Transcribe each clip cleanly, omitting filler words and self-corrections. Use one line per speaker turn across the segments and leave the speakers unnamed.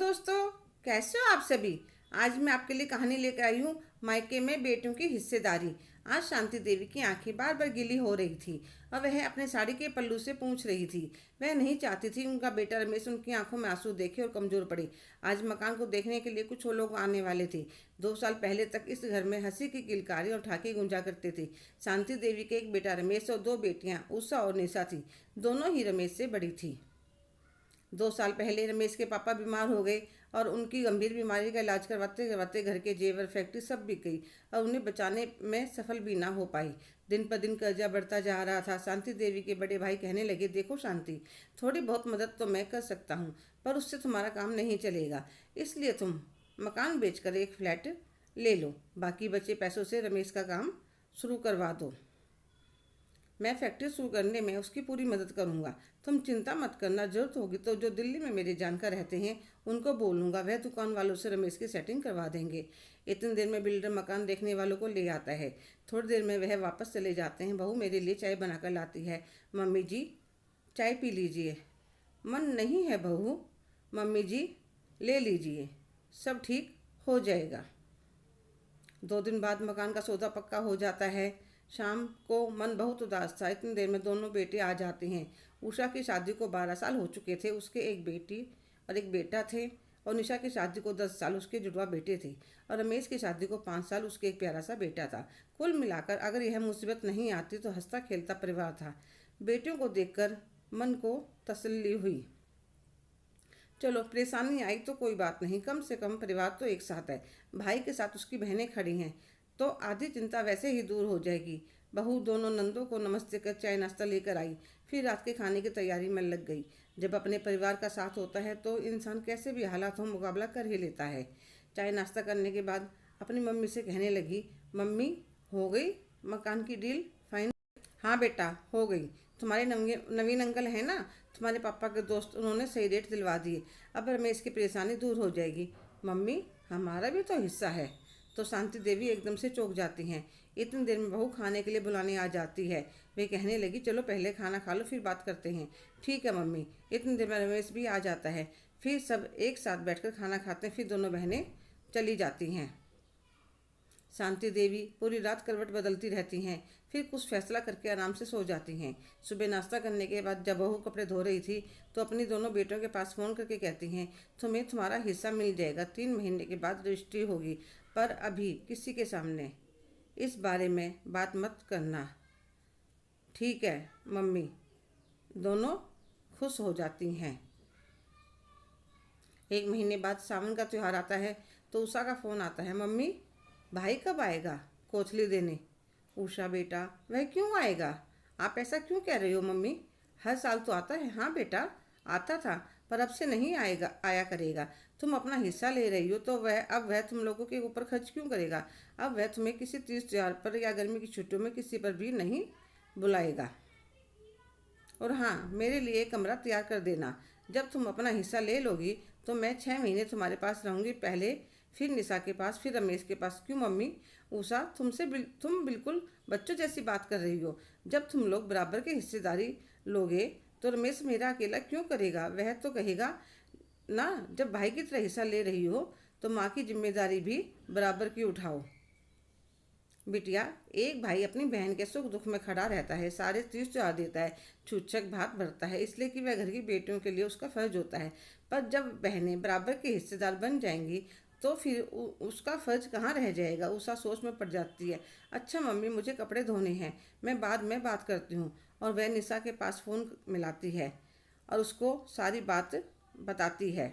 दोस्तों, कैसे हो आप सभी। आज मैं आपके लिए कहानी लेकर आई हूँ, मायके में बेटियों की हिस्सेदारी। आज शांति देवी की आंखें बार बार गीली हो रही थी और वह अपने साड़ी के पल्लू से पूछ रही थी। वह नहीं चाहती थी उनका बेटा रमेश उनकी आंखों में आंसू देखे और कमजोर पड़े। आज मकान को देखने के लिए कुछ और लोग आने वाले थे। 2 साल पहले तक इस घर में हंसी की किलकारी और ठाके गूंजा करते थे। शांति देवी के एक बेटा रमेश और 2 बेटियां उषा और निशा थी। दोनों ही रमेश से बड़ी थी। 2 साल पहले रमेश के पापा बीमार हो गए और उनकी गंभीर बीमारी का इलाज करवाते करवाते घर के जेवर फैक्ट्री सब बिक गई और उन्हें बचाने में सफल भी ना हो पाई। दिन पर दिन कर्जा बढ़ता जा रहा था। शांति देवी के बड़े भाई कहने लगे, देखो शांति, थोड़ी बहुत मदद तो मैं कर सकता हूँ, पर उससे तुम्हारा काम नहीं चलेगा। इसलिए तुम मकान बेचकर एक फ्लैट ले लो, बाकी बचे पैसों से रमेश का काम शुरू करवा दो। मैं फैक्ट्री शुरू करने में उसकी पूरी मदद करूंगा। तुम चिंता मत करना, जरूरत होगी तो जो दिल्ली में मेरे जानकार रहते हैं उनको बोलूंगा, वह दुकान वालों से रमेश की सेटिंग करवा देंगे। इतनी देर में बिल्डर मकान देखने वालों को ले आता है। थोड़ी देर में वह वापस चले जाते हैं। बहू मेरे लिए चाय बनाकर लाती है। मम्मी जी, चाय पी लीजिए। मन नहीं है बहू। मम्मी जी, ले लीजिए, सब ठीक हो जाएगा। 2 दिन बाद मकान का सौदा पक्का हो जाता है। शाम को मन बहुत उदास था। इतनी देर में दोनों बेटे आ जाते हैं। उषा की शादी को 12 साल हो चुके थे। उसके एक बेटी और एक बेटा थे और निशा की शादी को 10 साल, उसके जुड़वा बेटे थे। और रमेश की शादी को 5 साल, उसके एक प्यारा सा बेटा था। कुल मिलाकर अगर यह मुसीबत नहीं आती तो हंसता खेलता परिवार था। बेटियों को देखकर मन को तसल्ली हुई। चलो, परेशानी आई तो कोई बात नहीं, कम से कम परिवार तो एक साथ है। भाई के साथ उसकी बहनें खड़ी हैं तो आधी चिंता वैसे ही दूर हो जाएगी। बहू दोनों नंदों को नमस्ते कर चाय नाश्ता लेकर आई। फिर रात के खाने की तैयारी में लग गई। जब अपने परिवार का साथ होता है तो इंसान कैसे भी हालात हो मुकाबला कर ही लेता है। चाय नाश्ता करने के बाद अपनी मम्मी से कहने लगी, मम्मी, हो गई मकान की डील फाइन? हाँ बेटा, हो गई। तुम्हारे नवीन अंकल हैं ना, तुम्हारे पापा के दोस्त, उन्होंने सही रेट दिलवा दिए। अब रमेश की परेशानी दूर हो जाएगी। मम्मी, हमारा भी तो हिस्सा है। तो शांति देवी एकदम से चौंक जाती हैं। इतनी देर में बहू खाने के लिए बुलाने आ जाती है। वे कहने लगी, चलो पहले खाना खा लो, फिर बात करते हैं। ठीक है मम्मी। इतनी देर में रमेश भी आ जाता है। फिर सब एक साथ बैठकर खाना खाते हैं। फिर दोनों बहनें चली जाती हैं। शांति देवी पूरी रात करवट बदलती रहती हैं। फिर कुछ फैसला करके आराम से सो जाती हैं। सुबह नाश्ता करने के बाद जब बहू कपड़े धो रही थी तो अपनी दोनों बेटों के पास फ़ोन करके कहती हैं, तुम्हें तुम्हारा हिस्सा मिल जाएगा। 3 महीने के बाद रजिस्ट्री होगी, पर अभी किसी के सामने इस बारे में बात मत करना। ठीक है मम्मी। दोनों खुश हो जाती हैं। 1 महीने बाद सावन का त्यौहार आता है तो उषा का फ़ोन आता है, मम्मी, भाई कब आएगा कोथली देने? उषा, बेटा, वह क्यों आएगा? आप ऐसा क्यों कह रही हो मम्मी? हर साल तो आता है। हाँ बेटा, आता था, पर अब से नहीं आएगा, आया करेगा। तुम अपना हिस्सा ले रही हो तो वह तुम लोगों के ऊपर खर्च क्यों करेगा? अब वह तुम्हें किसी तीज त्योहार पर या गर्मी की छुट्टियों में किसी पर भी नहीं बुलाएगा। और हाँ, मेरे लिए एक कमरा तैयार कर देना। जब तुम अपना हिस्सा ले लोगी तो मैं 6 महीने तुम्हारे पास रहूँगी। पहले फिर निशा के पास, फिर रमेश के पास। क्यों मम्मी? उषा, तुम बिल्कुल बच्चों जैसी बात कर रही हो। जब तुम लोग बराबर की हिस्सेदारी लोगे तो रमेश मेरा अकेला क्यों करेगा? वह तो कहेगा ना, जब भाई की तरह हिस्सा ले रही हो तो माँ की जिम्मेदारी भी बराबर की उठाओ। बिटिया, एक भाई अपनी बहन के सुख दुख में खड़ा रहता है, सारे तीज त्योहार देता है, छूछक भात भरता है, इसलिए कि वह घर की बेटियों के लिए उसका फर्ज होता है। पर जब बहनें बराबर के हिस्सेदार बन जाएंगी तो फिर उसका फर्ज कहाँ रह जाएगा? उषा सोच में पड़ जाती है। अच्छा मम्मी, मुझे कपड़े धोने हैं, मैं बाद में बात करती हूँ। और वह निशा के पास फ़ोन मिलाती है और उसको सारी बात बताती है।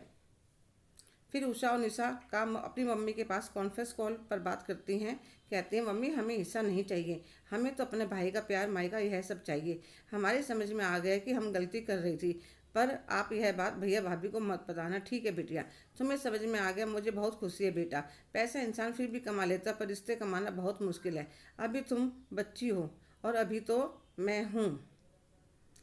फिर उषा और निशा का अपनी मम्मी के पास कॉन्फ्रेंस कॉल पर बात करती हैं। कहती हैं, मम्मी, हमें हिस्सा नहीं चाहिए, हमें तो अपने भाई का प्यार, माई का यह सब चाहिए। हमारे समझ में आ गया कि हम गलती कर रही थी, पर आप यह बात भैया भाभी को मत बताना। ठीक है बिटिया, तुम्हें समझ में आ गया, मुझे बहुत खुशी है बेटा। पैसा इंसान फिर भी कमा लेता, पर रिश्ते कमाना बहुत मुश्किल है। अभी तुम बच्ची हो और अभी तो मैं हूँ,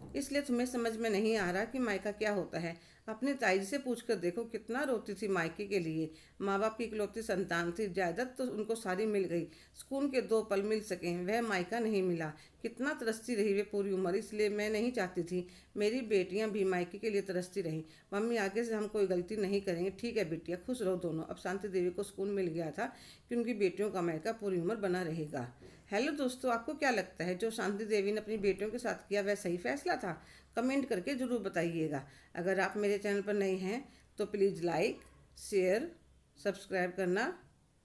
इसलिए तुम्हें समझ में नहीं आ रहा कि मायका क्या होता है। अपनी ताई से पूछ कर देखो कितना रोती थी मायके के लिए। माँ बाप की इकलौती संतान थी, जायदाद तो उनको सारी मिल गई, सुकून के 2 पल मिल सके, वह मायका नहीं मिला। कितना तरसती रही वे पूरी उम्र। इसलिए मैं नहीं चाहती थी मेरी बेटियां भी मायके के लिए तरसती रहें। मम्मी आगे से हम कोई गलती नहीं करेंगे। ठीक है बिटिया, खुश रहो दोनों। अब शांति देवी को सुकून मिल गया था कि उनकी बेटियों का मायका पूरी उम्र बना रहेगा। हेलो दोस्तों, आपको क्या लगता है जो शांति देवी ने अपनी बेटियों के साथ किया वह सही फैसला था? कमेंट करके ज़रूर बताइएगा। अगर आप मेरे चैनल पर नए हैं तो प्लीज़ लाइक, शेयर, सब्सक्राइब करना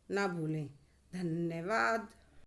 ना भूलें। धन्यवाद।